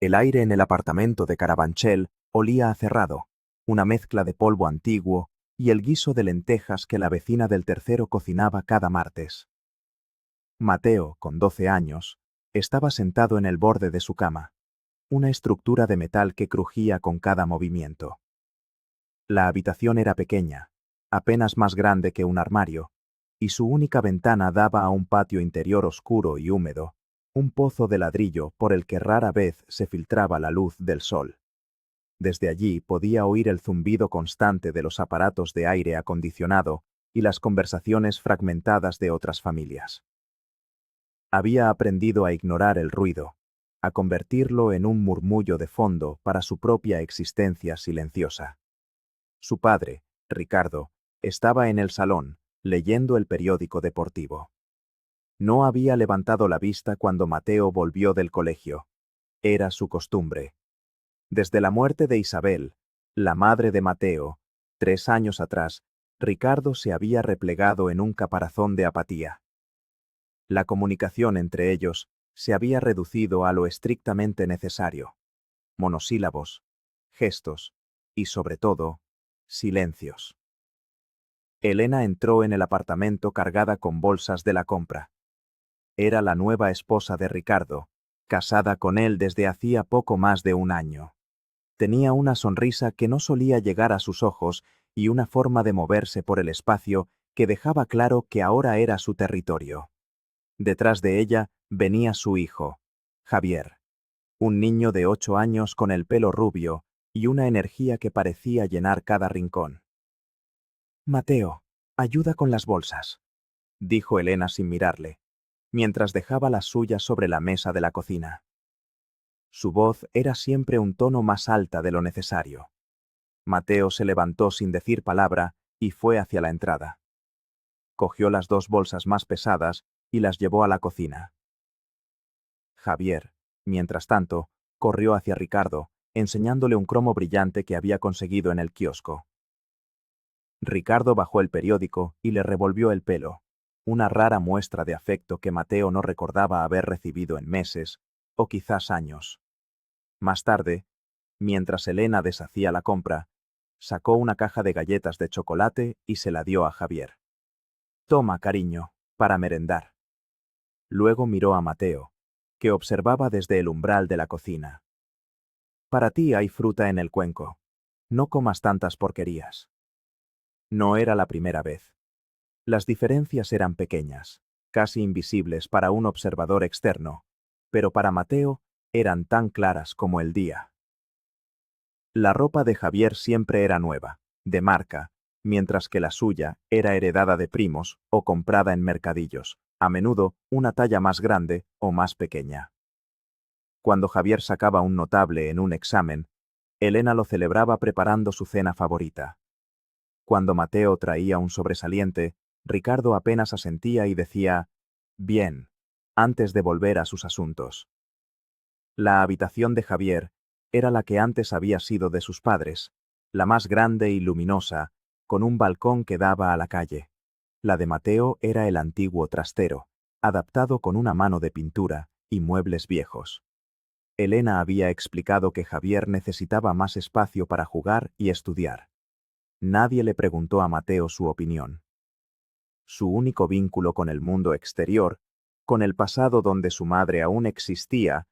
El aire en el apartamento de Carabanchel olía a cerrado, una mezcla de polvo antiguo y el guiso de lentejas que la vecina del tercero cocinaba cada martes. Mateo, con 12 años, estaba sentado en el borde de su cama, una estructura de metal que crujía con cada movimiento. La habitación era pequeña, apenas más grande que un armario, y su única ventana daba a un patio interior oscuro y húmedo, un pozo de ladrillo por el que rara vez se filtraba la luz del sol. Desde allí podía oír el zumbido constante de los aparatos de aire acondicionado y las conversaciones fragmentadas de otras familias. Había aprendido a ignorar el ruido, a convertirlo en un murmullo de fondo para su propia existencia silenciosa. Su padre, Ricardo, estaba en el salón, leyendo el periódico deportivo. No había levantado la vista cuando Mateo volvió del colegio. Era su costumbre. Desde la muerte de Isabel, la madre de Mateo, 3 años atrás, Ricardo se había replegado en un caparazón de apatía. La comunicación entre ellos se había reducido a lo estrictamente necesario: monosílabos, gestos y, sobre todo, silencios. Elena entró en el apartamento cargada con bolsas de la compra. Era la nueva esposa de Ricardo, casada con él desde hacía poco más de un año. Tenía una sonrisa que no solía llegar a sus ojos y una forma de moverse por el espacio que dejaba claro que ahora era su territorio. Detrás de ella venía su hijo, Javier, un niño de 8 años con el pelo rubio y una energía que parecía llenar cada rincón. «Mateo, ayuda con las bolsas», dijo Elena sin mirarle, mientras dejaba las suyas sobre la mesa de la cocina. Su voz era siempre un tono más alta de lo necesario. Mateo se levantó sin decir palabra y fue hacia la entrada. Cogió las 2 bolsas más pesadas y las llevó a la cocina. Javier, mientras tanto, corrió hacia Ricardo, enseñándole un cromo brillante que había conseguido en el kiosco. Ricardo bajó el periódico y le revolvió el pelo, una rara muestra de afecto que Mateo no recordaba haber recibido en meses, o quizás años. Más tarde, mientras Elena deshacía la compra, sacó una caja de galletas de chocolate y se la dio a Javier. «Toma, cariño, para merendar». Luego miró a Mateo, que observaba desde el umbral de la cocina. «Para ti hay fruta en el cuenco. No comas tantas porquerías». No era la primera vez. Las diferencias eran pequeñas, casi invisibles para un observador externo, pero para Mateo eran tan claras como el día. La ropa de Javier siempre era nueva, de marca, mientras que la suya era heredada de primos o comprada en mercadillos, a menudo una talla más grande o más pequeña. Cuando Javier sacaba un notable en un examen, Elena lo celebraba preparando su cena favorita. Cuando Mateo traía un sobresaliente, Ricardo apenas asentía y decía «bien», antes de volver a sus asuntos. La habitación de Javier era la que antes había sido de sus padres, la más grande y luminosa, con un balcón que daba a la calle. La de Mateo era el antiguo trastero, adaptado con una mano de pintura y muebles viejos. Elena había explicado que Javier necesitaba más espacio para jugar y estudiar. Nadie le preguntó a Mateo su opinión. Su único vínculo con el mundo exterior, con el pasado donde su madre aún existía,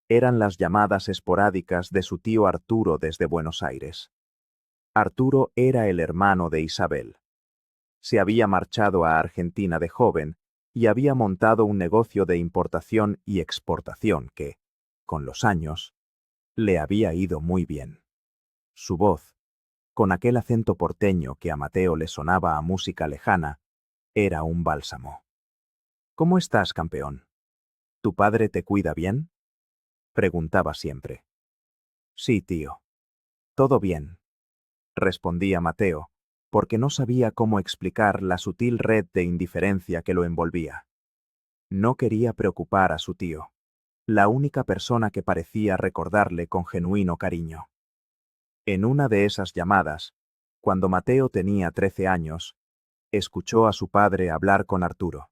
eran las llamadas esporádicas de su tío Arturo desde Buenos Aires. Arturo era el hermano de Isabel. Se había marchado a Argentina de joven y había montado un negocio de importación y exportación que, con los años, le había ido muy bien. Su voz, con aquel acento porteño que a Mateo le sonaba a música lejana, era un bálsamo. «¿Cómo estás, campeón? ¿Tu padre te cuida bien?», preguntaba siempre. «Sí, tío. Todo bien», respondía Mateo, porque no sabía cómo explicar la sutil red de indiferencia que lo envolvía. No quería preocupar a su tío, la única persona que parecía recordarle con genuino cariño. En una de esas llamadas, cuando Mateo tenía 13 años, escuchó a su padre hablar con Arturo.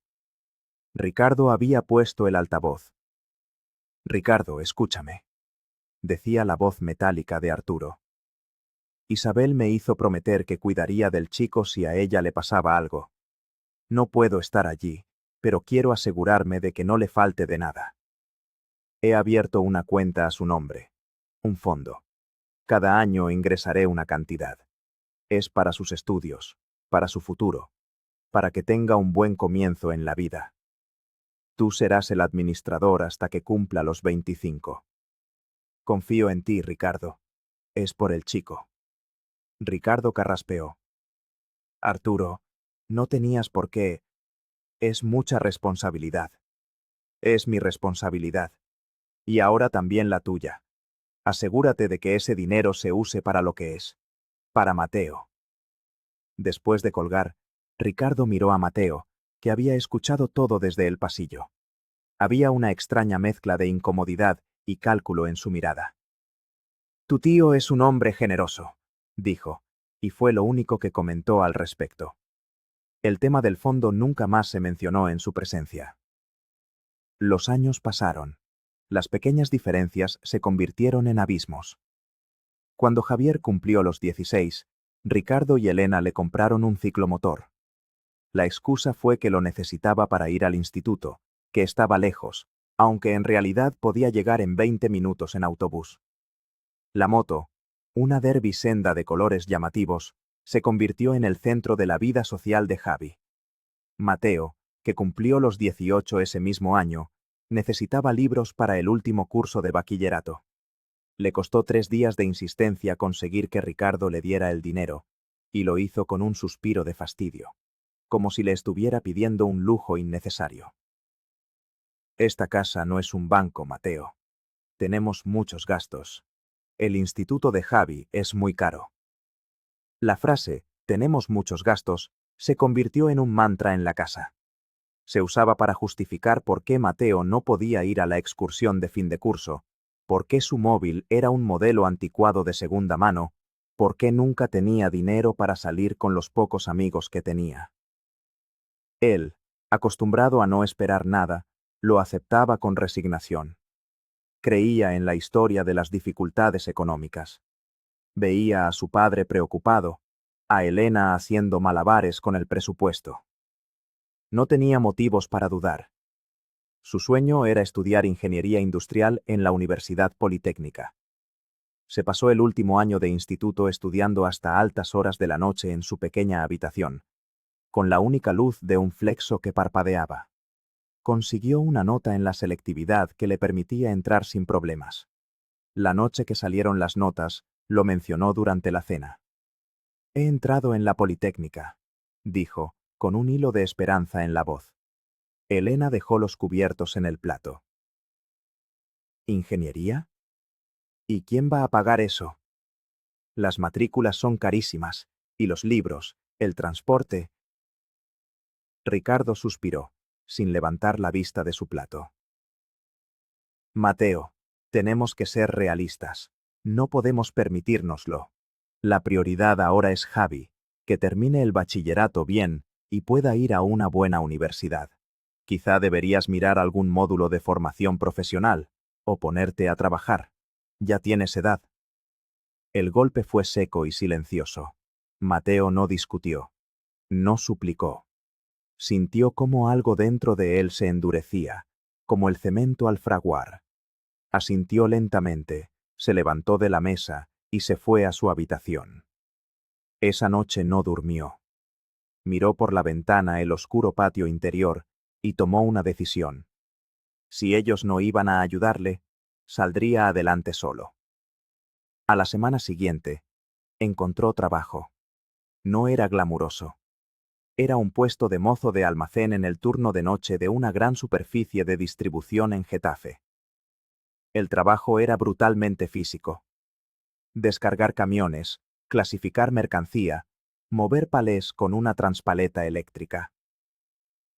Ricardo había puesto el altavoz. «Ricardo, escúchame. decía la voz metálica de Arturo. Isabel me hizo prometer que cuidaría del chico si a ella le pasaba algo. No puedo estar allí, pero quiero asegurarme de que no le falte de nada. He abierto una cuenta a su nombre, un fondo. Cada año ingresaré una cantidad. Es para sus estudios, para su futuro, para que tenga un buen comienzo en la vida. Tú serás el administrador hasta que cumpla los 25. Confío en ti, Ricardo. Es por el chico. Ricardo carraspeó. Arturo, no tenías por qué. Es mucha responsabilidad. Es mi responsabilidad. Y ahora también la tuya. Asegúrate de que ese dinero se use para lo que es. Para Mateo. Después de colgar, Ricardo miró a Mateo, que había escuchado todo desde el pasillo. Había una extraña mezcla de incomodidad y cálculo en su mirada. Tu tío es un hombre generoso, dijo, y fue lo único que comentó al respecto. El tema del fondo nunca más se mencionó en su presencia. Los años pasaron. Las pequeñas diferencias se convirtieron en abismos. Cuando Javier cumplió los 16, Ricardo y Elena le compraron un ciclomotor. La excusa fue que lo necesitaba para ir al instituto, que estaba lejos, aunque en realidad podía llegar en 20 minutos en autobús. La moto, una derby senda de colores llamativos, se convirtió en el centro de la vida social de Javi. Mateo, que cumplió los 18 ese mismo año, necesitaba libros para el último curso de bachillerato. Le costó 3 días de insistencia conseguir que Ricardo le diera el dinero, y lo hizo con un suspiro de fastidio, como si le estuviera pidiendo un lujo innecesario. Esta casa no es un banco, Mateo. Tenemos muchos gastos. El instituto de Javi es muy caro. La frase, tenemos muchos gastos, se convirtió en un mantra en la casa. Se usaba para justificar por qué Mateo no podía ir a la excursión de fin de curso, por qué su móvil era un modelo anticuado de segunda mano, por qué nunca tenía dinero para salir con los pocos amigos que tenía. Él, acostumbrado a no esperar nada, lo aceptaba con resignación. Creía en la historia de las dificultades económicas. Veía a su padre preocupado, a Elena haciendo malabares con el presupuesto. No tenía motivos para dudar. Su sueño era estudiar ingeniería industrial en la Universidad Politécnica. Se pasó el último año de instituto estudiando hasta altas horas de la noche en su pequeña habitación, con la única luz de un flexo que parpadeaba. Consiguió una nota en la selectividad que le permitía entrar sin problemas. La noche que salieron las notas, lo mencionó durante la cena. He entrado en la Politécnica, dijo, con un hilo de esperanza en la voz. Elena dejó los cubiertos en el plato. ¿Ingeniería? ¿Y quién va a pagar eso? Las matrículas son carísimas, y los libros, el transporte. Ricardo suspiró, sin levantar la vista de su plato. Mateo, tenemos que ser realistas. No podemos permitírnoslo. La prioridad ahora es Javi, que termine el bachillerato bien y pueda ir a una buena universidad. Quizá deberías mirar algún módulo de formación profesional, o ponerte a trabajar. Ya tienes edad. El golpe fue seco y silencioso. Mateo no discutió. No suplicó. Sintió cómo algo dentro de él se endurecía, como el cemento al fraguar. Asintió lentamente, se levantó de la mesa y se fue a su habitación. Esa noche no durmió. Miró por la ventana el oscuro patio interior y tomó una decisión. Si ellos no iban a ayudarle, saldría adelante solo. A la semana siguiente, encontró trabajo. No era glamuroso. Era un puesto de mozo de almacén en el turno de noche de una gran superficie de distribución en Getafe. El trabajo era brutalmente físico. Descargar camiones, clasificar mercancía, mover palés con una transpaleta eléctrica.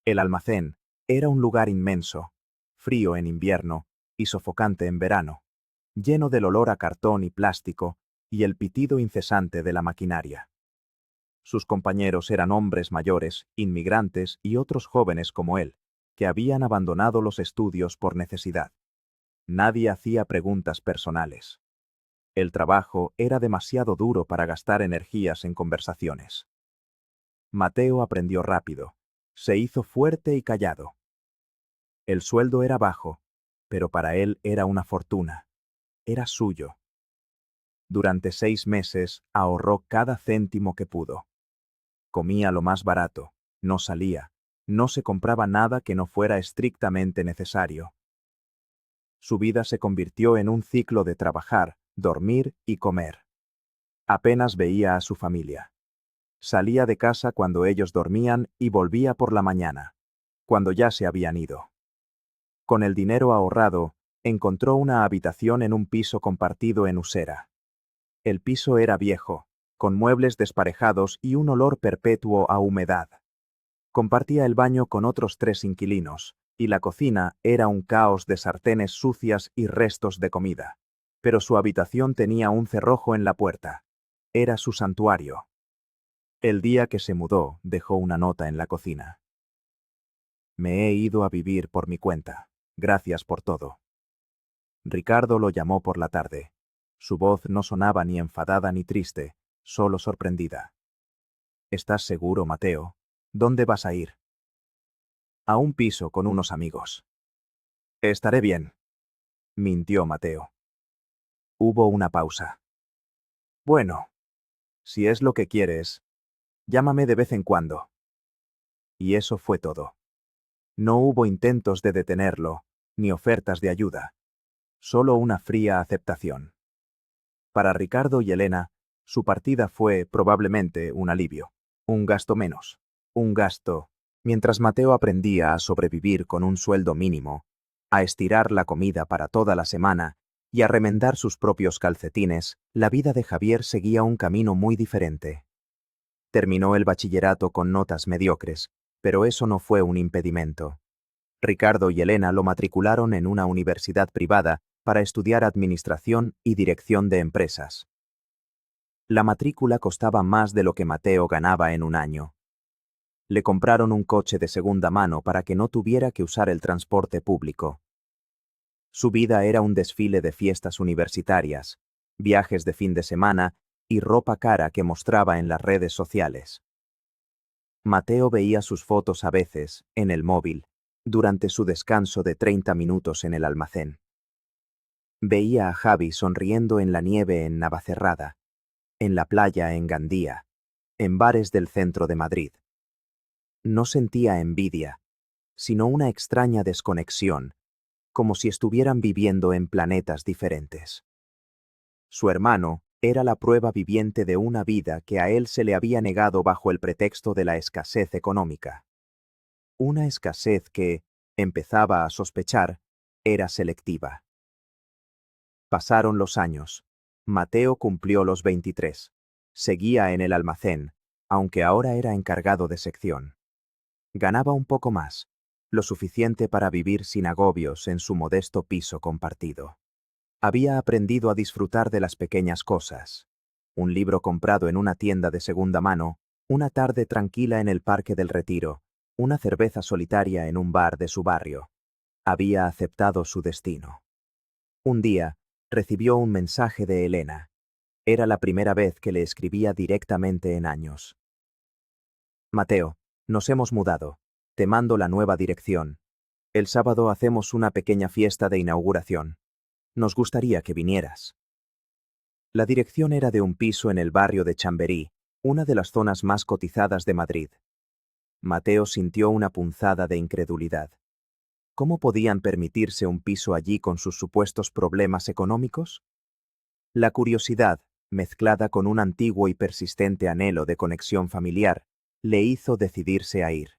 El almacén era un lugar inmenso, frío en invierno y sofocante en verano, lleno del olor a cartón y plástico y el pitido incesante de la maquinaria. Sus compañeros eran hombres mayores, inmigrantes y otros jóvenes como él, que habían abandonado los estudios por necesidad. Nadie hacía preguntas personales. El trabajo era demasiado duro para gastar energías en conversaciones. Mateo aprendió rápido. Se hizo fuerte y callado. El sueldo era bajo, pero para él era una fortuna. Era suyo. Durante 6 meses ahorró cada céntimo que pudo. Comía lo más barato, no salía, no se compraba nada que no fuera estrictamente necesario. Su vida se convirtió en un ciclo de trabajar, dormir y comer. Apenas veía a su familia. Salía de casa cuando ellos dormían y volvía por la mañana, cuando ya se habían ido. Con el dinero ahorrado, encontró una habitación en un piso compartido en Usera. El piso era viejo, con muebles desparejados y un olor perpetuo a humedad. Compartía el baño con otros 3 inquilinos, y la cocina era un caos de sartenes sucias y restos de comida. Pero su habitación tenía un cerrojo en la puerta. Era su santuario. El día que se mudó, dejó una nota en la cocina. Me he ido a vivir por mi cuenta. Gracias por todo. Ricardo lo llamó por la tarde. Su voz no sonaba ni enfadada ni triste, solo sorprendida. ¿Estás seguro, Mateo? ¿Dónde vas a ir? A un piso con unos amigos. Estaré bien, mintió Mateo. Hubo una pausa. Bueno, si es lo que quieres, llámame de vez en cuando. Y eso fue todo. No hubo intentos de detenerlo, ni ofertas de ayuda. Solo una fría aceptación. Para Ricardo y Elena, su partida fue, probablemente, un alivio. Un gasto menos. Un gasto, mientras Mateo aprendía a sobrevivir con un sueldo mínimo, a estirar la comida para toda la semana y a remendar sus propios calcetines, la vida de Javier seguía un camino muy diferente. Terminó el bachillerato con notas mediocres, pero eso no fue un impedimento. Ricardo y Elena lo matricularon en una universidad privada para estudiar administración y dirección de empresas. La matrícula costaba más de lo que Mateo ganaba en un año. Le compraron un coche de segunda mano para que no tuviera que usar el transporte público. Su vida era un desfile de fiestas universitarias, viajes de fin de semana y ropa cara que mostraba en las redes sociales. Mateo veía sus fotos a veces, en el móvil, durante su descanso de 30 minutos en el almacén. Veía a Javi sonriendo en la nieve en Navacerrada, en la playa en Gandía, en bares del centro de Madrid. No sentía envidia, sino una extraña desconexión, como si estuvieran viviendo en planetas diferentes. Su hermano era la prueba viviente de una vida que a él se le había negado bajo el pretexto de la escasez económica. Una escasez que, empezaba a sospechar, era selectiva. Pasaron los años. Mateo cumplió los 23. Seguía en el almacén, aunque ahora era encargado de sección. Ganaba un poco más, lo suficiente para vivir sin agobios en su modesto piso compartido. Había aprendido a disfrutar de las pequeñas cosas. Un libro comprado en una tienda de segunda mano, una tarde tranquila en el Parque del Retiro, una cerveza solitaria en un bar de su barrio. Había aceptado su destino. Un día, recibió un mensaje de Elena. Era la primera vez que le escribía directamente en años. Mateo, nos hemos mudado. Te mando la nueva dirección. El sábado hacemos una pequeña fiesta de inauguración. Nos gustaría que vinieras. La dirección era de un piso en el barrio de Chamberí, una de las zonas más cotizadas de Madrid. Mateo sintió una punzada de incredulidad. ¿Cómo podían permitirse un piso allí con sus supuestos problemas económicos? La curiosidad, mezclada con un antiguo y persistente anhelo de conexión familiar, le hizo decidirse a ir.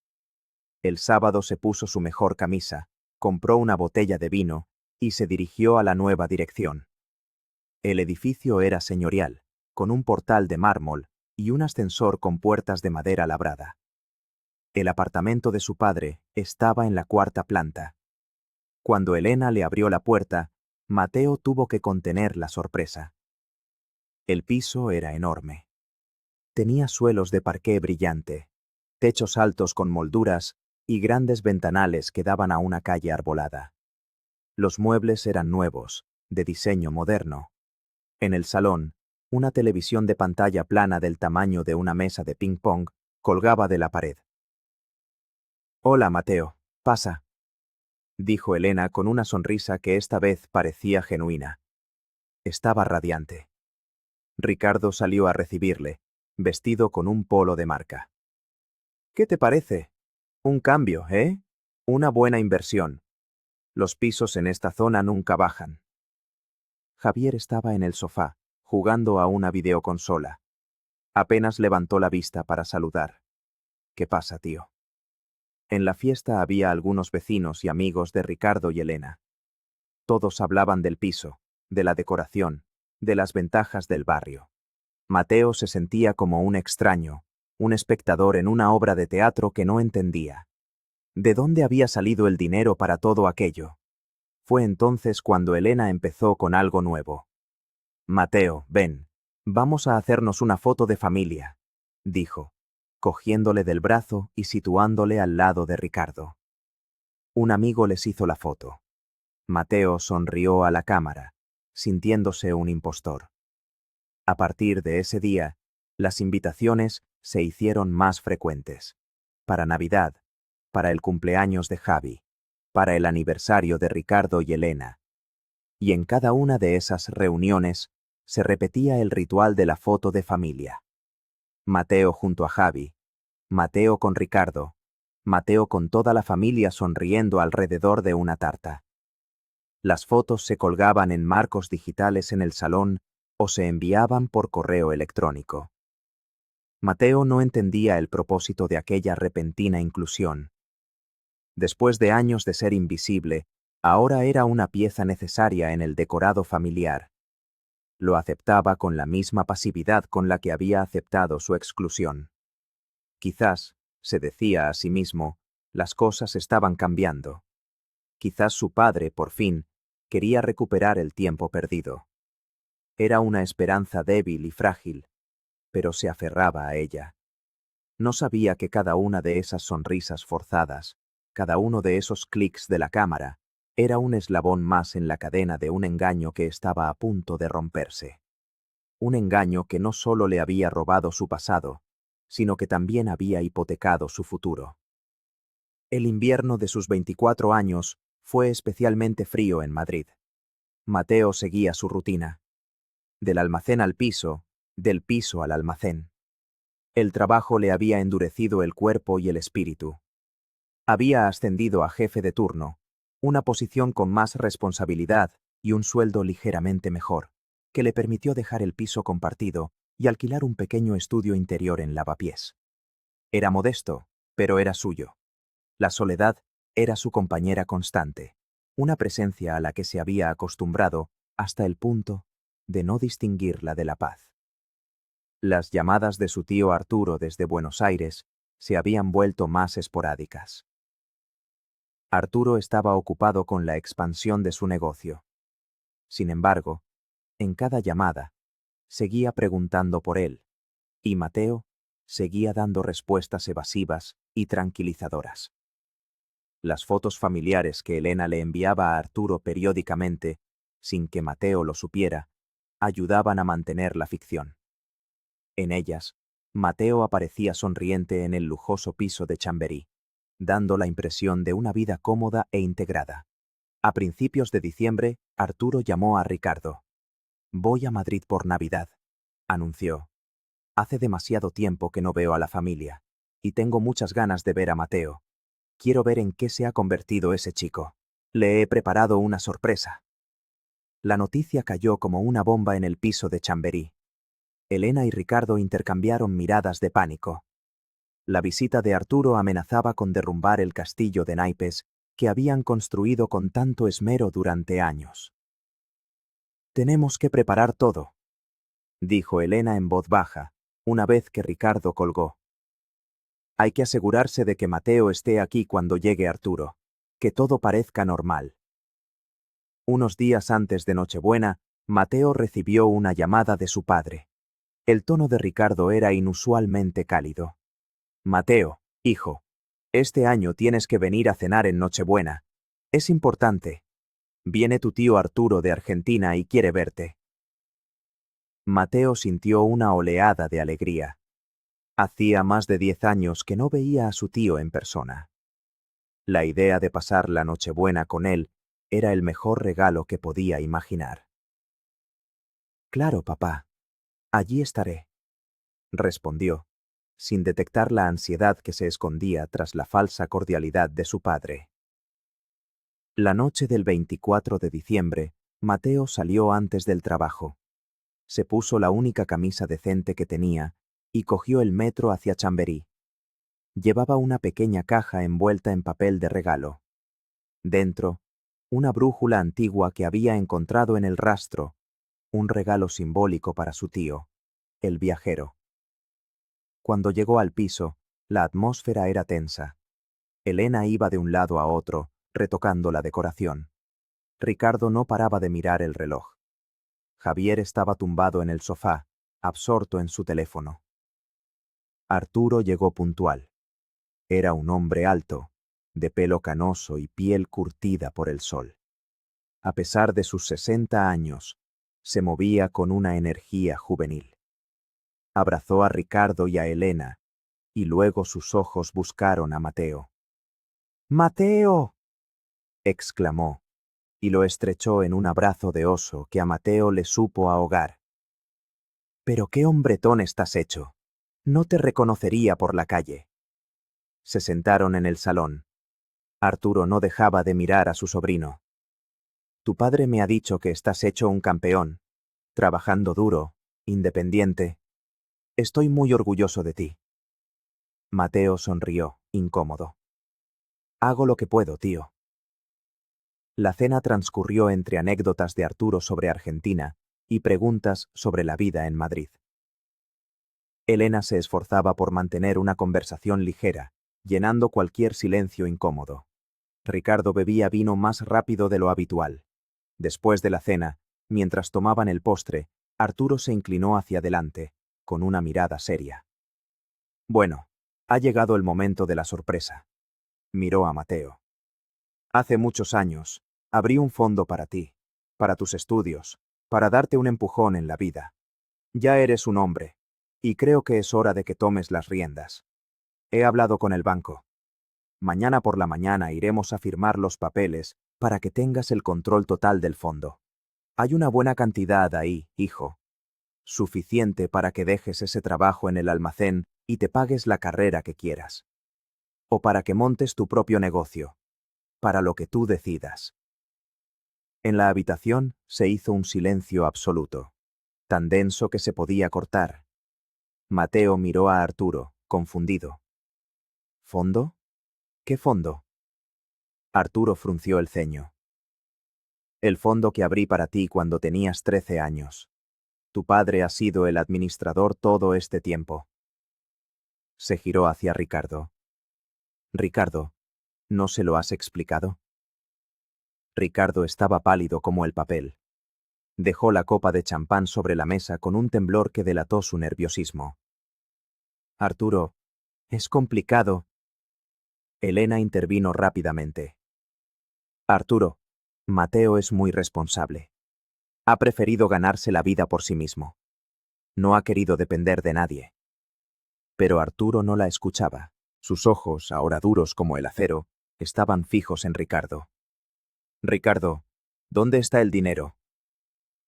El sábado se puso su mejor camisa, compró una botella de vino y se dirigió a la nueva dirección. El edificio era señorial, con un portal de mármol y un ascensor con puertas de madera labrada. El apartamento de su padre estaba en la 4ª planta. Cuando Elena le abrió la puerta, Mateo tuvo que contener la sorpresa. El piso era enorme. Tenía suelos de parqué brillante, techos altos con molduras y grandes ventanales que daban a una calle arbolada. Los muebles eran nuevos, de diseño moderno. En el salón, una televisión de pantalla plana del tamaño de una mesa de ping-pong colgaba de la pared. «Hola, Mateo, pasa», dijo Elena con una sonrisa que esta vez parecía genuina. Estaba radiante. Ricardo salió a recibirle, vestido con un polo de marca. «¿Qué te parece? Un cambio, ¿eh? Una buena inversión. Los pisos en esta zona nunca bajan». Javier estaba en el sofá, jugando a una videoconsola. Apenas levantó la vista para saludar. «¿Qué pasa, tío?» En la fiesta había algunos vecinos y amigos de Ricardo y Elena. Todos hablaban del piso, de la decoración, de las ventajas del barrio. Mateo se sentía como un extraño, un espectador en una obra de teatro que no entendía. ¿De dónde había salido el dinero para todo aquello? Fue entonces cuando Elena empezó con algo nuevo. «Mateo, ven, vamos a hacernos una foto de familia», dijo, cogiéndole del brazo y situándole al lado de Ricardo. Un amigo les hizo la foto. Mateo sonrió a la cámara, sintiéndose un impostor. A partir de ese día, las invitaciones se hicieron más frecuentes. Para Navidad, para el cumpleaños de Javi, para el aniversario de Ricardo y Elena. Y en cada una de esas reuniones se repetía el ritual de la foto de familia. Mateo junto a Javi, Mateo con Ricardo, Mateo con toda la familia sonriendo alrededor de una tarta. Las fotos se colgaban en marcos digitales en el salón o se enviaban por correo electrónico. Mateo no entendía el propósito de aquella repentina inclusión. Después de años de ser invisible, ahora era una pieza necesaria en el decorado familiar. Lo aceptaba con la misma pasividad con la que había aceptado su exclusión. Quizás, se decía a sí mismo, las cosas estaban cambiando. Quizás su padre, por fin, quería recuperar el tiempo perdido. Era una esperanza débil y frágil, pero se aferraba a ella. No sabía que cada una de esas sonrisas forzadas, cada uno de esos clics de la cámara, era un eslabón más en la cadena de un engaño que estaba a punto de romperse. Un engaño que no solo le había robado su pasado, sino que también había hipotecado su futuro. El invierno de sus 24 años fue especialmente frío en Madrid. Mateo seguía su rutina. Del almacén al piso, del piso al almacén. El trabajo le había endurecido el cuerpo y el espíritu. Había ascendido a jefe de turno, una posición con más responsabilidad y un sueldo ligeramente mejor, que le permitió dejar el piso compartido y alquilar un pequeño estudio interior en Lavapiés. Era modesto, pero era suyo. La soledad era su compañera constante, una presencia a la que se había acostumbrado hasta el punto de no distinguirla de la paz. Las llamadas de su tío Arturo desde Buenos Aires se habían vuelto más esporádicas. Arturo estaba ocupado con la expansión de su negocio. Sin embargo, en cada llamada, seguía preguntando por él, y Mateo seguía dando respuestas evasivas y tranquilizadoras. Las fotos familiares que Elena le enviaba a Arturo periódicamente, sin que Mateo lo supiera, ayudaban a mantener la ficción. En ellas, Mateo aparecía sonriente en el lujoso piso de Chamberí, dando la impresión de una vida cómoda e integrada. A principios de diciembre, Arturo llamó a Ricardo. «Voy a Madrid por Navidad», anunció. «Hace demasiado tiempo que no veo a la familia, y tengo muchas ganas de ver a Mateo. Quiero ver en qué se ha convertido ese chico. Le he preparado una sorpresa». La noticia cayó como una bomba en el piso de Chamberí. Elena y Ricardo intercambiaron miradas de pánico. La visita de Arturo amenazaba con derrumbar el castillo de naipes que habían construido con tanto esmero durante años. «Tenemos que preparar todo», dijo Elena en voz baja, una vez que Ricardo colgó. «Hay que asegurarse de que Mateo esté aquí cuando llegue Arturo, que todo parezca normal». Unos días antes de Nochebuena, Mateo recibió una llamada de su padre. El tono de Ricardo era inusualmente cálido. «Mateo, hijo, este año tienes que venir a cenar en Nochebuena. Es importante». Viene tu tío Arturo de Argentina y quiere verte. Mateo sintió una oleada de alegría. Hacía más de 10 años que no veía a su tío en persona. La idea de pasar la Nochebuena con él era el mejor regalo que podía imaginar. Claro, papá. Allí estaré, respondió, sin detectar la ansiedad que se escondía tras la falsa cordialidad de su padre. La noche del 24 de diciembre, Mateo salió antes del trabajo. Se puso la única camisa decente que tenía y cogió el metro hacia Chamberí. Llevaba una pequeña caja envuelta en papel de regalo. Dentro, una brújula antigua que había encontrado en el rastro, un regalo simbólico para su tío, el viajero. Cuando llegó al piso, la atmósfera era tensa. Elena iba de un lado a otro, retocando la decoración. Ricardo no paraba de mirar el reloj. Javier estaba tumbado en el sofá, absorto en su teléfono. Arturo llegó puntual. Era un hombre alto, de pelo canoso y piel curtida por el sol. A pesar de sus 60 años, se movía con una energía juvenil. Abrazó a Ricardo y a Elena, y luego sus ojos buscaron a Mateo. ¡Mateo!, exclamó, y lo estrechó en un abrazo de oso que a Mateo le supo ahogar. «¡Pero qué hombretón estás hecho! No te reconocería por la calle». Se sentaron en el salón. Arturo no dejaba de mirar a su sobrino. «Tu padre me ha dicho que estás hecho un campeón, trabajando duro, independiente. Estoy muy orgulloso de ti». Mateo sonrió, incómodo. «Hago lo que puedo, tío». La cena transcurrió entre anécdotas de Arturo sobre Argentina y preguntas sobre la vida en Madrid. Elena se esforzaba por mantener una conversación ligera, llenando cualquier silencio incómodo. Ricardo bebía vino más rápido de lo habitual. Después de la cena, mientras tomaban el postre, Arturo se inclinó hacia adelante, con una mirada seria. «Bueno, ha llegado el momento de la sorpresa». Miró a Mateo. «Hace muchos años, abrí un fondo para ti, para tus estudios, para darte un empujón en la vida. Ya eres un hombre, y creo que es hora de que tomes las riendas. He hablado con el banco. Mañana por la mañana iremos a firmar los papeles para que tengas el control total del fondo. Hay una buena cantidad ahí, hijo. Suficiente para que dejes ese trabajo en el almacén y te pagues la carrera que quieras. O para que montes tu propio negocio. Para lo que tú decidas». En la habitación se hizo un silencio absoluto, tan denso que se podía cortar. Mateo miró a Arturo, confundido. «¿Fondo? ¿Qué fondo?». Arturo frunció el ceño. «El fondo que abrí para ti cuando tenías 13 años. Tu padre ha sido el administrador todo este tiempo». Se giró hacia Ricardo. «Ricardo, ¿no se lo has explicado?». Ricardo estaba pálido como el papel. Dejó la copa de champán sobre la mesa con un temblor que delató su nerviosismo. «Arturo, es complicado». Elena intervino rápidamente. «Arturo, Mateo es muy responsable. Ha preferido ganarse la vida por sí mismo. No ha querido depender de nadie». Pero Arturo no la escuchaba. Sus ojos, ahora duros como el acero, estaban fijos en Ricardo. «Ricardo, ¿dónde está el dinero?».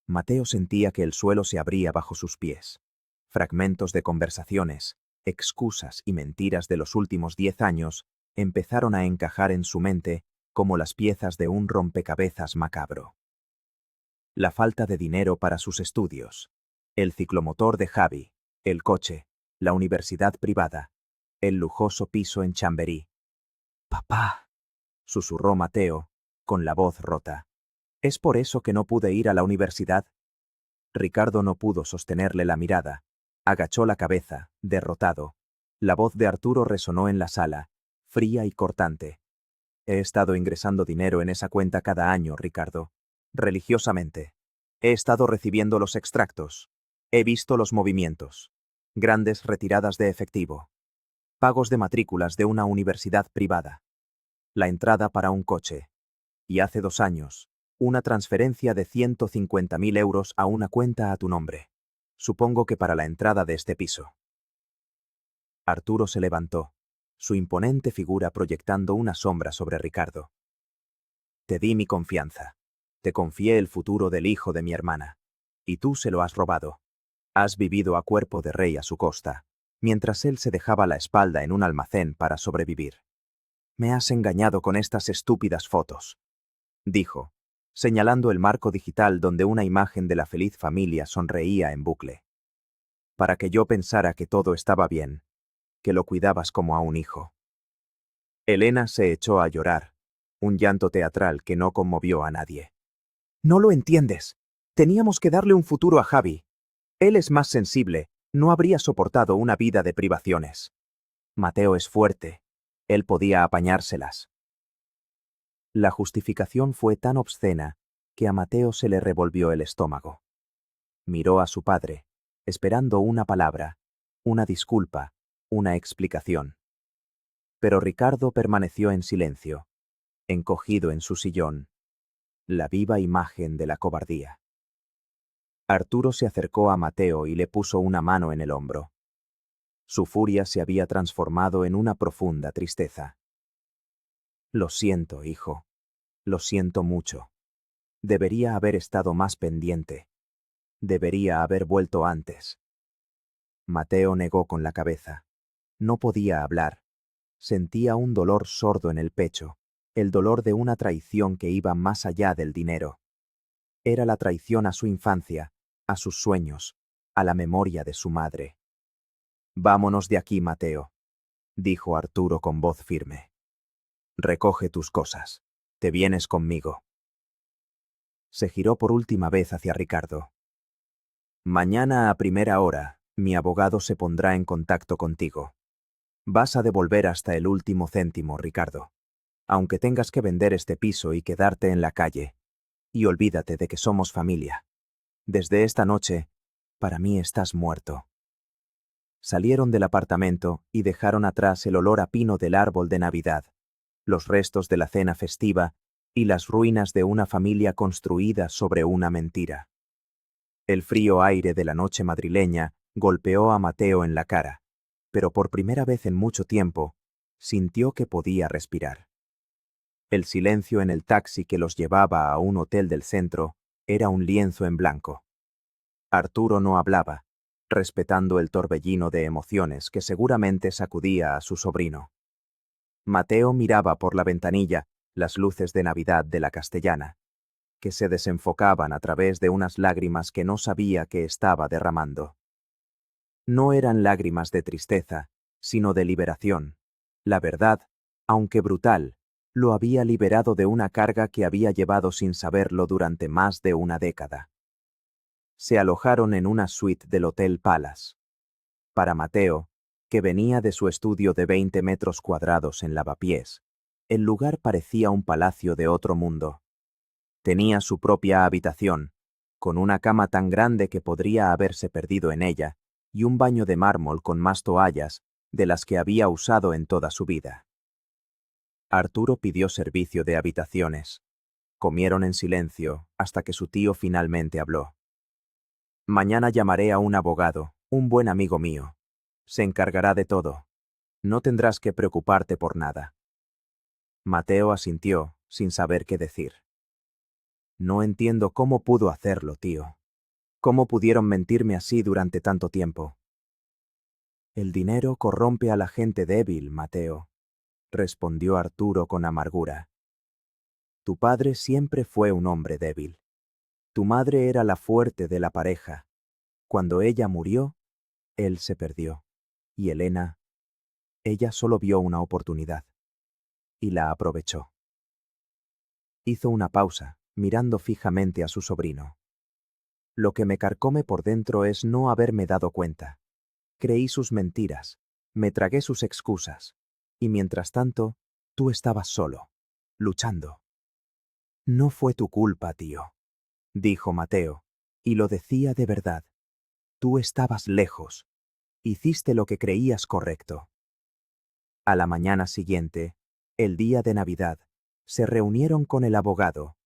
Mateo sentía que el suelo se abría bajo sus pies. Fragmentos de conversaciones, excusas y mentiras de los últimos 10 años empezaron a encajar en su mente como las piezas de un rompecabezas macabro. La falta de dinero para sus estudios, el ciclomotor de Javi, el coche, la universidad privada, el lujoso piso en Chamberí. «Papá», susurró Mateo, con la voz rota. «¿Es por eso que no pude ir a la universidad?». Ricardo no pudo sostenerle la mirada. Agachó la cabeza, derrotado. La voz de Arturo resonó en la sala, fría y cortante. «He estado ingresando dinero en esa cuenta cada año, Ricardo. Religiosamente. He estado recibiendo los extractos. He visto los movimientos. Grandes retiradas de efectivo. Pagos de matrículas de una universidad privada. La entrada para un coche. Y hace 2 años, Una transferencia de 150.000 euros a una cuenta a tu nombre. Supongo que para la entrada de este piso. Arturo se levantó, su imponente figura proyectando una sombra sobre Ricardo. Te di mi confianza. Te confié el futuro del hijo de mi hermana. Y tú se lo has robado. Has vivido a cuerpo de rey a su costa, mientras él se dejaba la espalda en un almacén para sobrevivir. Me has engañado con estas estúpidas fotos, dijo, señalando el marco digital donde una imagen de la feliz familia sonreía en bucle. Para que yo pensara que todo estaba bien, que lo cuidabas como a un hijo. Elena se echó a llorar, un llanto teatral que no conmovió a nadie. No lo entiendes. Teníamos que darle un futuro a Javi. Él es más sensible, no habría soportado una vida de privaciones. Mateo es fuerte. Él podía apañárselas. La justificación fue tan obscena que a Mateo se le revolvió el estómago. Miró a su padre, esperando una palabra, una disculpa, una explicación. Pero Ricardo permaneció en silencio, encogido en su sillón, la viva imagen de la cobardía. Arturo se acercó a Mateo y le puso una mano en el hombro. Su furia se había transformado en una profunda tristeza. Lo siento, hijo. Lo siento mucho. Debería haber estado más pendiente. Debería haber vuelto antes. Mateo negó con la cabeza. No podía hablar. Sentía un dolor sordo en el pecho, el dolor de una traición que iba más allá del dinero. Era la traición a su infancia, a sus sueños, a la memoria de su madre. Vámonos de aquí, Mateo, dijo Arturo con voz firme. Recoge tus cosas. Te vienes conmigo. Se giró por última vez hacia Ricardo. Mañana a primera hora, mi abogado se pondrá en contacto contigo. Vas a devolver hasta el último céntimo, Ricardo. Aunque tengas que vender este piso y quedarte en la calle. Y olvídate de que somos familia. Desde esta noche, para mí estás muerto. Salieron del apartamento y dejaron atrás el olor a pino del árbol de Navidad, los restos de la cena festiva y las ruinas de una familia construida sobre una mentira. El frío aire de la noche madrileña golpeó a Mateo en la cara, pero por primera vez en mucho tiempo, sintió que podía respirar. El silencio en el taxi que los llevaba a un hotel del centro era un lienzo en blanco. Arturo no hablaba, respetando el torbellino de emociones que seguramente sacudía a su sobrino. Mateo miraba por la ventanilla las luces de Navidad de la Castellana, que se desenfocaban a través de unas lágrimas que no sabía que estaba derramando. No eran lágrimas de tristeza, sino de liberación. La verdad, aunque brutal, lo había liberado de una carga que había llevado sin saberlo durante más de una década. Se alojaron en una suite del Hotel Palace. Para Mateo, que venía de su estudio de 20 metros cuadrados en Lavapiés, el lugar parecía un palacio de otro mundo. Tenía su propia habitación, con una cama tan grande que podría haberse perdido en ella, y un baño de mármol con más toallas de las que había usado en toda su vida. Arturo pidió servicio de habitaciones. Comieron en silencio hasta que su tío finalmente habló. Mañana llamaré a un abogado, un buen amigo mío. Se encargará de todo. No tendrás que preocuparte por nada. Mateo asintió, sin saber qué decir. No entiendo cómo pudo hacerlo, tío. ¿Cómo pudieron mentirme así durante tanto tiempo? El dinero corrompe a la gente débil, Mateo, respondió Arturo con amargura. Tu padre siempre fue un hombre débil. Tu madre era la fuerte de la pareja. Cuando ella murió, él se perdió. Y Elena, ella solo vio una oportunidad. Y la aprovechó. Hizo una pausa, mirando fijamente a su sobrino. Lo que me carcome por dentro es no haberme dado cuenta. Creí sus mentiras, me tragué sus excusas. Y mientras tanto, tú estabas solo, luchando. No fue tu culpa, tío, dijo Mateo, y lo decía de verdad. Tú estabas lejos. Hiciste lo que creías correcto. A la mañana siguiente, el día de Navidad, se reunieron con el abogado,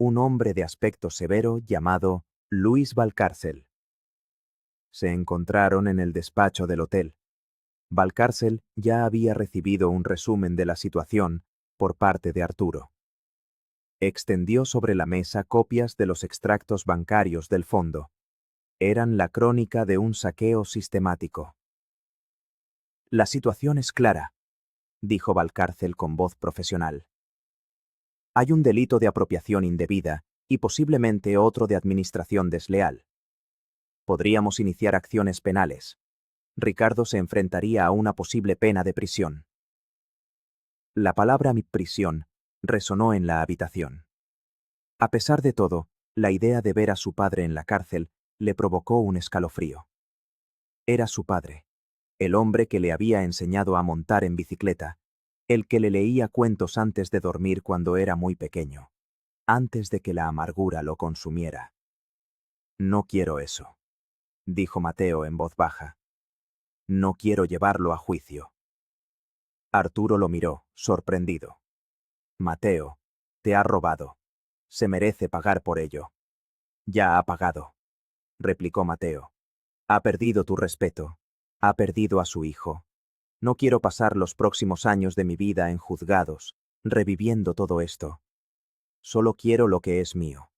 un hombre de aspecto severo llamado Luis Valcárcel. Se encontraron en el despacho del hotel. Valcárcel ya había recibido un resumen de la situación por parte de Arturo. Extendió sobre la mesa copias de los extractos bancarios del fondo. Eran la crónica de un saqueo sistemático. La situación es clara, dijo Valcárcel con voz profesional. Hay un delito de apropiación indebida y posiblemente otro de administración desleal. Podríamos iniciar acciones penales. Ricardo se enfrentaría a una posible pena de prisión. La palabra prisión resonó en la habitación. A pesar de todo, la idea de ver a su padre en la cárcel le provocó un escalofrío. Era su padre, el hombre que le había enseñado a montar en bicicleta, el que le leía cuentos antes de dormir cuando era muy pequeño, antes de que la amargura lo consumiera. No quiero eso, dijo Mateo en voz baja. No quiero llevarlo a juicio. Arturo lo miró, sorprendido. Mateo, te ha robado. Se merece pagar por ello. Ya ha pagado, replicó Mateo. Ha perdido tu respeto. Ha perdido a su hijo. No quiero pasar los próximos años de mi vida en juzgados, reviviendo todo esto. Solo quiero lo que es mío.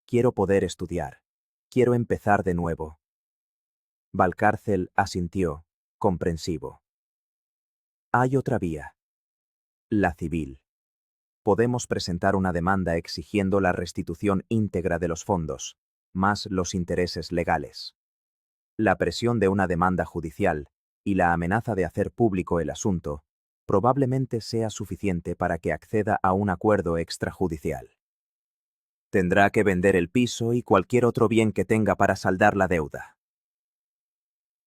Quiero poder estudiar. Quiero empezar de nuevo. Valcárcel asintió, comprensivo. Hay otra vía. La civil. Podemos presentar una demanda exigiendo la restitución íntegra de los fondos, más los intereses legales. La presión de una demanda judicial y la amenaza de hacer público el asunto probablemente sea suficiente para que acceda a un acuerdo extrajudicial. Tendrá que vender el piso y cualquier otro bien que tenga para saldar la deuda.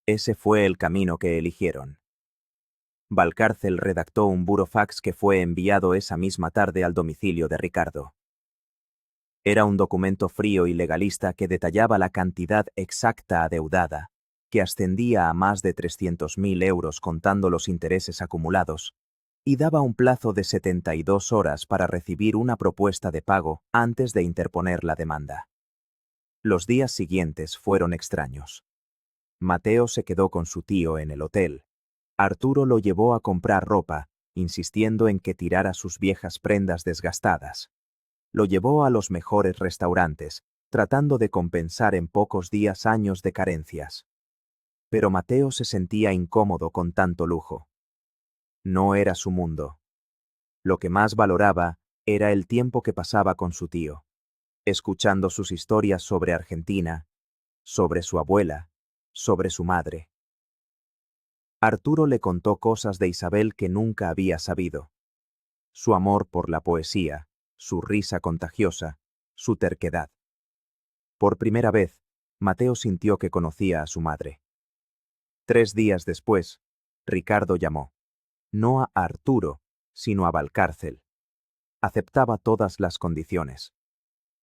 Ese fue el camino que eligieron. Valcárcel redactó un burofax que fue enviado esa misma tarde al domicilio de Ricardo. Era un documento frío y legalista que detallaba la cantidad exacta adeudada, que ascendía a más de 300.000 euros contando los intereses acumulados, y daba un plazo de 72 horas para recibir una propuesta de pago antes de interponer la demanda. Los días siguientes fueron extraños. Mateo se quedó con su tío en el hotel. Arturo lo llevó a comprar ropa, insistiendo en que tirara sus viejas prendas desgastadas. Lo llevó a los mejores restaurantes, tratando de compensar en pocos días años de carencias. Pero Mateo se sentía incómodo con tanto lujo. No era su mundo. Lo que más valoraba era el tiempo que pasaba con su tío, escuchando sus historias sobre Argentina, sobre su abuela, sobre su madre. Arturo le contó cosas de Isabel que nunca había sabido. Su amor por la poesía, su risa contagiosa, su terquedad. Por primera vez, Mateo sintió que conocía a su madre. 3 días después, Ricardo llamó. No a Arturo, sino a Valcárcel. Aceptaba todas las condiciones.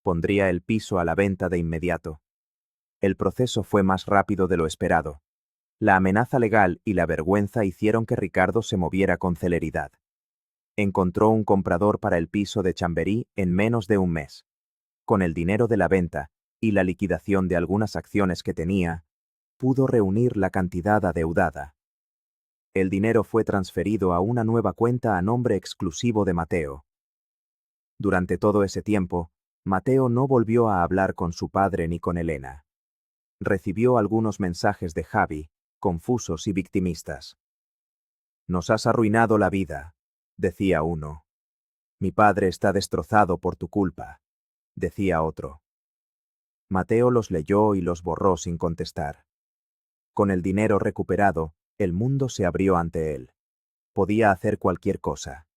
Pondría el piso a la venta de inmediato. El proceso fue más rápido de lo esperado. La amenaza legal y la vergüenza hicieron que Ricardo se moviera con celeridad. Encontró un comprador para el piso de Chamberí en menos de un mes. Con el dinero de la venta y la liquidación de algunas acciones que tenía, pudo reunir la cantidad adeudada. El dinero fue transferido a una nueva cuenta a nombre exclusivo de Mateo. Durante todo ese tiempo, Mateo no volvió a hablar con su padre ni con Elena. Recibió algunos mensajes de Javi, confusos y victimistas. «Nos has arruinado la vida», decía uno. «Mi padre está destrozado por tu culpa», decía otro. Mateo los leyó y los borró sin contestar. Con el dinero recuperado, el mundo se abrió ante él. Podía hacer cualquier cosa.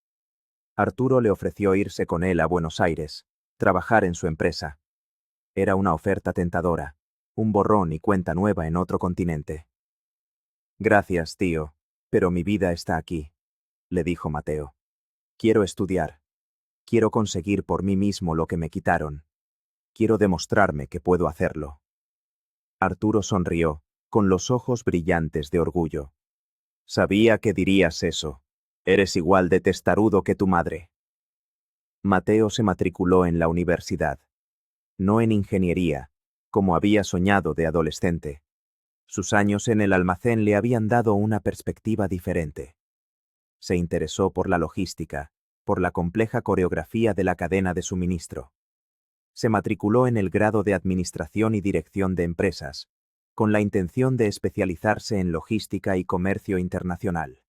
Arturo le ofreció irse con él a Buenos Aires, trabajar en su empresa. Era una oferta tentadora, un borrón y cuenta nueva en otro continente. «Gracias, tío, pero mi vida está aquí», le dijo Mateo. «Quiero estudiar. Quiero conseguir por mí mismo lo que me quitaron. Quiero demostrarme que puedo hacerlo». Arturo sonrió, con los ojos brillantes de orgullo. «Sabía que dirías eso. Eres igual de testarudo que tu madre». Mateo se matriculó en la universidad. No en ingeniería, como había soñado de adolescente. Sus años en el almacén le habían dado una perspectiva diferente. Se interesó por la logística, por la compleja coreografía de la cadena de suministro. Se matriculó en el grado de Administración y Dirección de Empresas, con la intención de especializarse en logística y comercio internacional.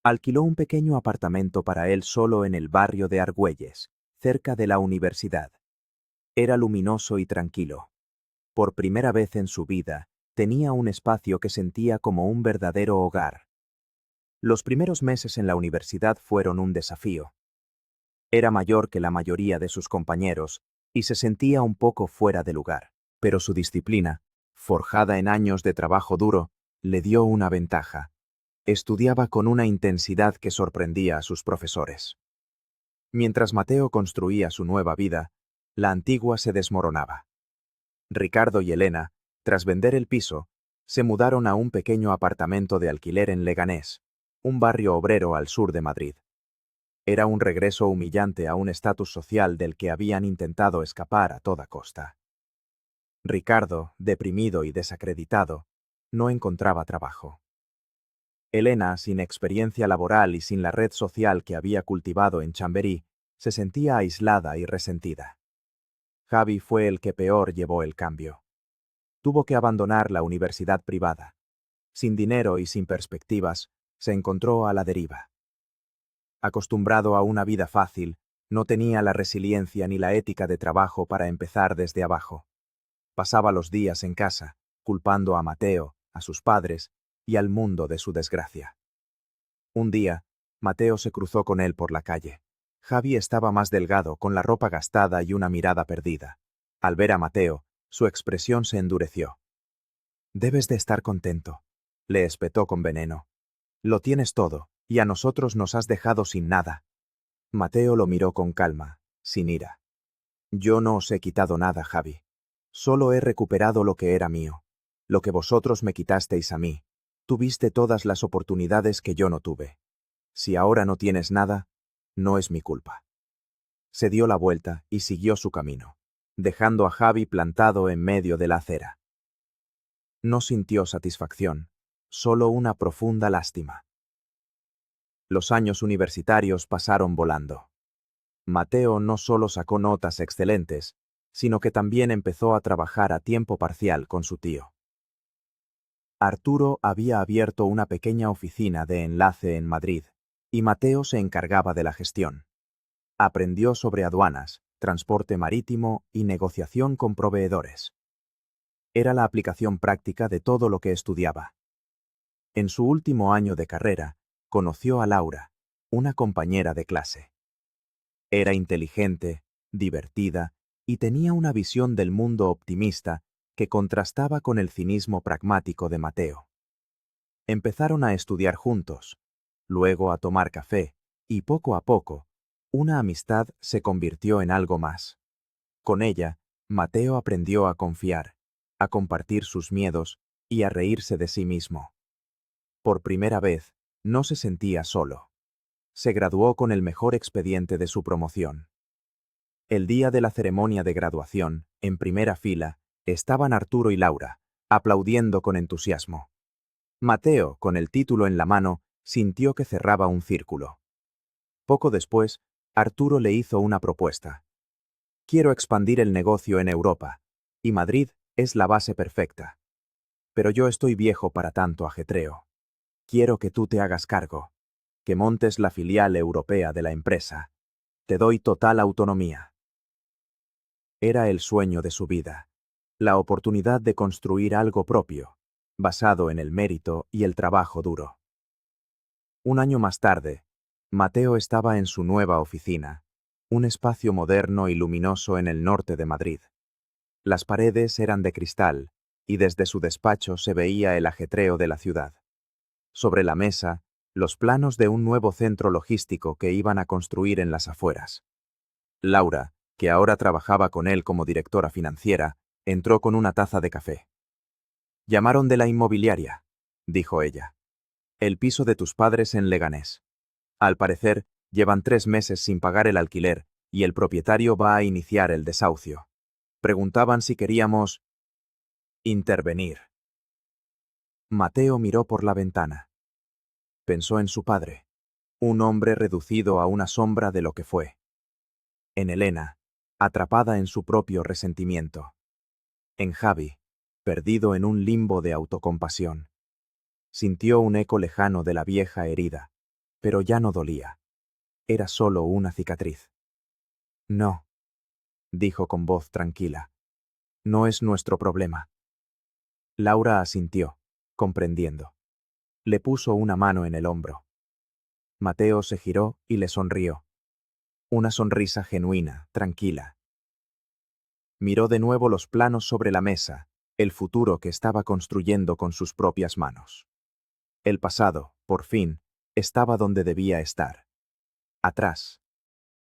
Alquiló un pequeño apartamento para él solo en el barrio de Argüelles, cerca de la universidad. Era luminoso y tranquilo. Por primera vez en su vida, tenía un espacio que sentía como un verdadero hogar. Los primeros meses en la universidad fueron un desafío. Era mayor que la mayoría de sus compañeros y se sentía un poco fuera de lugar, pero su disciplina, forjada en años de trabajo duro, le dio una ventaja. Estudiaba con una intensidad que sorprendía a sus profesores. Mientras Mateo construía su nueva vida, la antigua se desmoronaba. Ricardo y Elena, tras vender el piso, se mudaron a un pequeño apartamento de alquiler en Leganés, un barrio obrero al sur de Madrid. Era un regreso humillante a un estatus social del que habían intentado escapar a toda costa. Ricardo, deprimido y desacreditado, no encontraba trabajo. Elena, sin experiencia laboral y sin la red social que había cultivado en Chamberí, se sentía aislada y resentida. Javi fue el que peor llevó el cambio. Tuvo que abandonar la universidad privada. Sin dinero y sin perspectivas, se encontró a la deriva. Acostumbrado a una vida fácil, no tenía la resiliencia ni la ética de trabajo para empezar desde abajo. Pasaba los días en casa, culpando a Mateo, a sus padres y al mundo de su desgracia. Un día, Mateo se cruzó con él por la calle. Javi estaba más delgado, con la ropa gastada y una mirada perdida. Al ver a Mateo, su expresión se endureció. «Debes de estar contento», le espetó con veneno. «Lo tienes todo, y a nosotros nos has dejado sin nada». Mateo lo miró con calma, sin ira. «Yo no os he quitado nada, Javi. Solo he recuperado lo que era mío, lo que vosotros me quitasteis a mí. Tuviste todas las oportunidades que yo no tuve. Si ahora no tienes nada, no es mi culpa». Se dio la vuelta y siguió su camino, dejando a Javi plantado en medio de la acera. No sintió satisfacción, solo una profunda lástima. Los años universitarios pasaron volando. Mateo no solo sacó notas excelentes, sino que también empezó a trabajar a tiempo parcial con su tío. Arturo había abierto una pequeña oficina de enlace en Madrid, y Mateo se encargaba de la gestión. Aprendió sobre aduanas, transporte marítimo y negociación con proveedores. Era la aplicación práctica de todo lo que estudiaba. En su último año de carrera, conoció a Laura, una compañera de clase. Era inteligente, divertida y tenía una visión del mundo optimista que contrastaba con el cinismo pragmático de Mateo. Empezaron a estudiar juntos, luego a tomar café, y poco a poco, una amistad se convirtió en algo más. Con ella, Mateo aprendió a confiar, a compartir sus miedos y a reírse de sí mismo. Por primera vez, no se sentía solo. Se graduó con el mejor expediente de su promoción. El día de la ceremonia de graduación, en primera fila, estaban Arturo y Laura, aplaudiendo con entusiasmo. Mateo, con el título en la mano, sintió que cerraba un círculo. Poco después, Arturo le hizo una propuesta. «Quiero expandir el negocio en Europa, y Madrid es la base perfecta. Pero yo estoy viejo para tanto ajetreo. Quiero que tú te hagas cargo, que montes la filial europea de la empresa. Te doy total autonomía». Era el sueño de su vida, la oportunidad de construir algo propio, basado en el mérito y el trabajo duro. Un año más tarde, Mateo estaba en su nueva oficina, un espacio moderno y luminoso en el norte de Madrid. Las paredes eran de cristal, y desde su despacho se veía el ajetreo de la ciudad. Sobre la mesa, los planos de un nuevo centro logístico que iban a construir en las afueras. Laura, que ahora trabajaba con él como directora financiera, entró con una taza de café. «Llamaron de la inmobiliaria», dijo ella. «El piso de tus padres en Leganés. Al parecer, llevan 3 meses sin pagar el alquiler y el propietario va a iniciar el desahucio. Preguntaban si queríamos intervenir. Mateo miró por la ventana. Pensó en su padre, un hombre reducido a una sombra de lo que fue. En Elena, atrapada en su propio resentimiento. En Javi, perdido en un limbo de autocompasión. Sintió un eco lejano de la vieja herida, pero ya no dolía. Era solo una cicatriz. No, dijo con voz tranquila. No es nuestro problema. Laura asintió, comprendiendo. Le puso una mano en el hombro. Mateo se giró y le sonrió. Una sonrisa genuina, tranquila. Miró de nuevo los planos sobre la mesa, el futuro que estaba construyendo con sus propias manos. El pasado, por fin, estaba donde debía estar. Atrás,